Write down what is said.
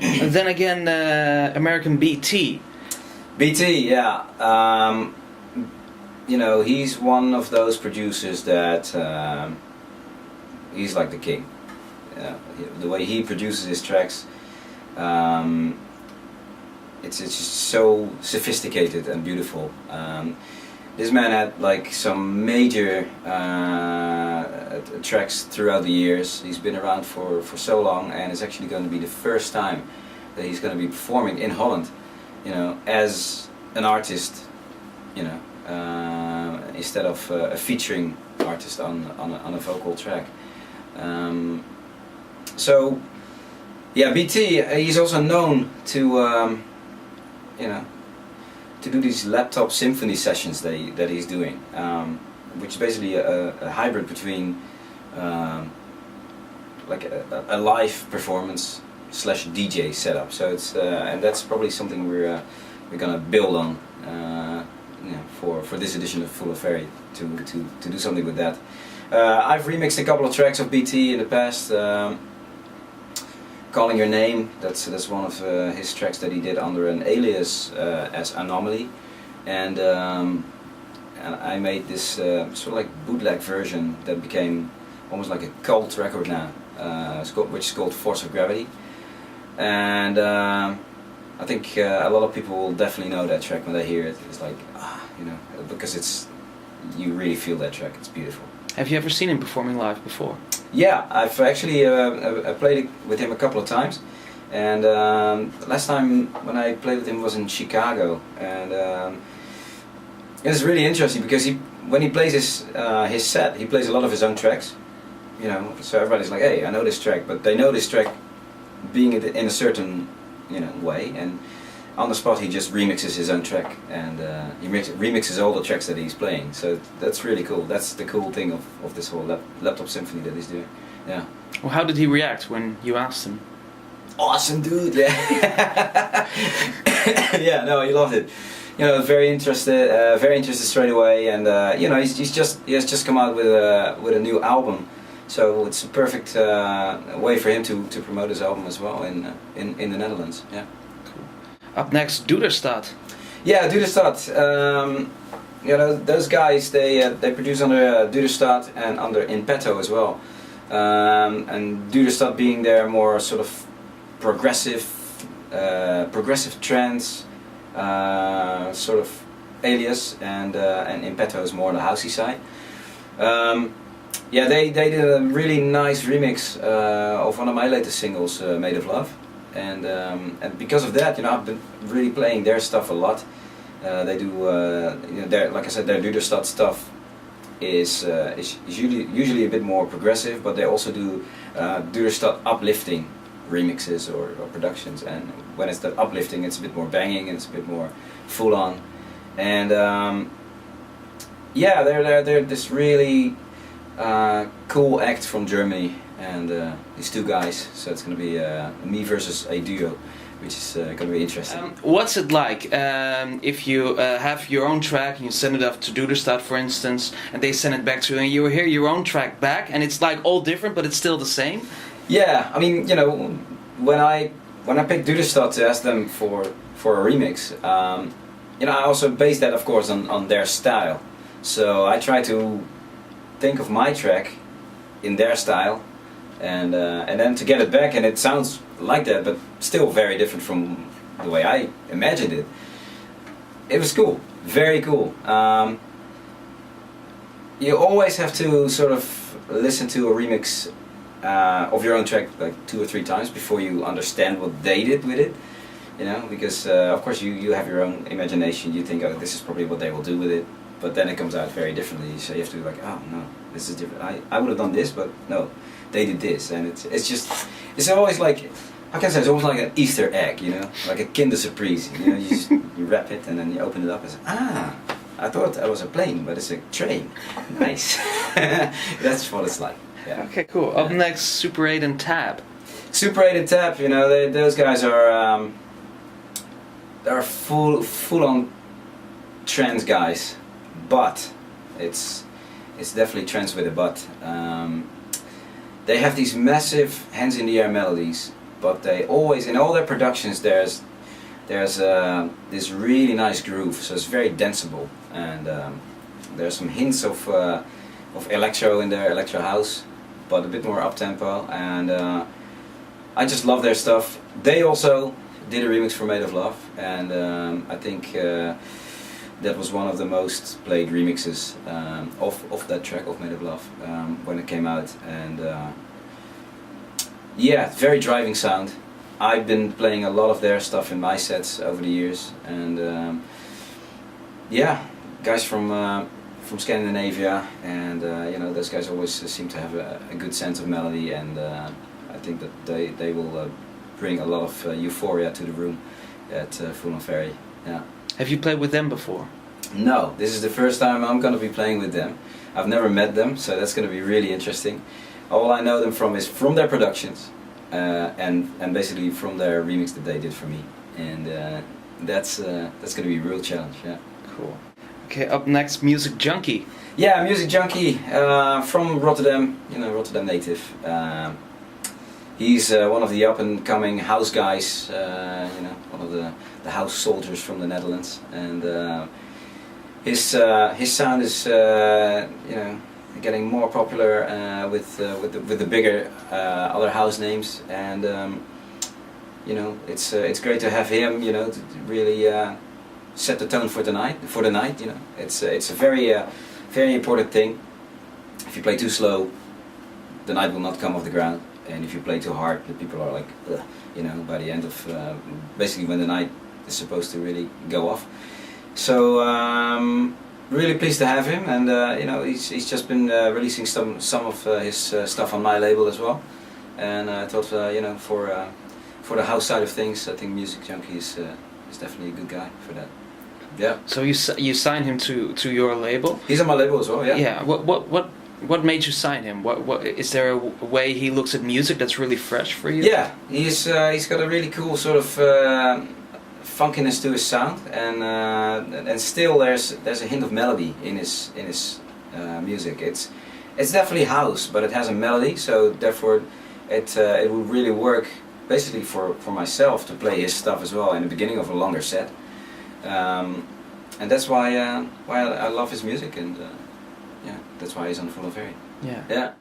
And then again, American BT. BT, yeah. You know, he's one of those producers that he's like the king. The way he produces his tracks, it's just so sophisticated and beautiful. This man had like some major tracks throughout the years. He's been around for so long, and it's actually going to be the first time that he's going to be performing in Holland, you know, as an artist, you know, instead of a featuring artist on a vocal track. So yeah, BT, he's also known to you know, to do these laptop symphony sessions that he's doing, which is basically a hybrid between like a live performance slash DJ setup. So it's and that's probably something we're gonna build on, you know, for this edition of Full of Ferry, to do something with that. I've remixed a couple of tracks of BT in the past. Calling Your Name, that's one of his tracks that he did under an alias as Anomaly, and I made this sort of like bootleg version that became almost like a cult record now, which is called Force of Gravity, and I think a lot of people will definitely know that track when they hear it. It's like, you know, because you really feel that track. It's beautiful. Have you ever seen him performing live before? Yeah, I've actually I played it with him a couple of times, and last time when I played with him was in Chicago, and it's really interesting because when he plays his set, he plays a lot of his own tracks, you know. So everybody's like, hey, I know this track, but they know this track being in a certain, you know, way, and on the spot he just remixes his own track, and he remixes all the tracks that he's playing. So that's really cool. That's the cool thing of this whole laptop symphony that he's doing. Yeah. Well, how did he react when you asked him? Awesome, dude. Yeah. Yeah. No, he loved it. You know, very interested straight away, and you know, he has just come out with a new album. So it's a perfect way for him to promote his album as well in the Netherlands. Yeah. Up next, Duderstadt. Yeah, Duderstadt. You know, those guys, they produce under Duderstadt and under In Petto as well. And Duderstadt being their more sort of progressive trance sort of alias, and In Petto is more on the housey side. Yeah, they did a really nice remix of one of my latest singles, Made of Love. And because of that, you know, I've been really playing their stuff a lot. They do, you know, like I said, their Duderstadt stuff is usually a bit more progressive, but they also do Duderstadt uplifting remixes or productions. And when it's that uplifting, it's a bit more banging and it's a bit more full on. And yeah, they're this really cool act from Germany. And these two guys, so it's going to be me versus a duo, which is going to be interesting. What's it like if you have your own track and you send it off to Duderstadt, for instance, and they send it back to you, and you hear your own track back, and it's like all different, but it's still the same? Yeah, I mean, you know, when I picked Duderstadt to ask them for a remix, you know, I also base that, of course, on their style. So I try to think of my track in their style. And then to get it back, and it sounds like that, but still very different from the way I imagined it. It was cool, very cool. You always have to sort of listen to a remix of your own track like 2 or 3 times before you understand what they did with it. You know, because of course you have your own imagination. You think, oh, this is probably what they will do with it, but then it comes out very differently. So you have to be like, oh no, this is different. I would have done this, but no. They did this, and it's always like, how can I say, it's almost like an Easter egg, you know, like a Kinder Surprise. You know, you wrap it and then you open it up and say, I thought that was a plane, but it's a train. Nice. That's what it's like. Yeah. Okay, cool. Up next, Super8 and Tab. Super8 and Tab, you know, those guys are they're full on trance guys, but it's definitely trance with a but. They have these massive hands in the air melodies, but they always, in all their productions, there's this really nice groove, so it's very danceable, and there's some hints of electro in there, electro house, but a bit more up tempo, and I just love their stuff. They also did a remix for Made of Love, and I think that was one of the most played remixes of that track, of Made of Love, when it came out. And yeah, very driving sound. I've been playing a lot of their stuff in my sets over the years, and yeah, guys from Scandinavia, and you know, those guys always seem to have a good sense of melody, and I think that they will bring a lot of euphoria to the room at On Ferry. Yeah. Have you played with them before? No, this is the first time I'm going to be playing with them. I've never met them, so that's going to be really interesting. All I know them from is from their productions, and basically from their remix that they did for me, and that's going to be a real challenge. Yeah. Cool. Okay, up next, Muzikjunki. Yeah, Muzikjunki, from Rotterdam. You know, Rotterdam native. He's one of the up-and-coming house guys, you know, one of the house soldiers from the Netherlands, and his sound is, you know, getting more popular with the bigger other house names, and you know, it's great to have him, you know, to really set the tone for the night. You know, it's a very important thing. If you play too slow, the night will not come off the ground. And if you play too hard, the people are like, ugh, you know, by the end of basically when the night is supposed to really go off. So really pleased to have him, and you know, he's just been releasing some of his stuff on my label as well. And I thought, you know, for the house side of things, I think Muzikjunki is definitely a good guy for that. Yeah. So you signed him to your label? He's on my label as well. Yeah. Yeah. What made you sign him? What is there a way he looks at music that's really fresh for you? Yeah, he's got a really cool sort of funkiness to his sound, and still there's a hint of melody in his music. It's definitely house, but it has a melody, so therefore it would really work basically for myself to play his stuff as well in the beginning of a longer set, and that's why I love his music, and yeah, that's why he's on On Ferry. Yeah. Yeah.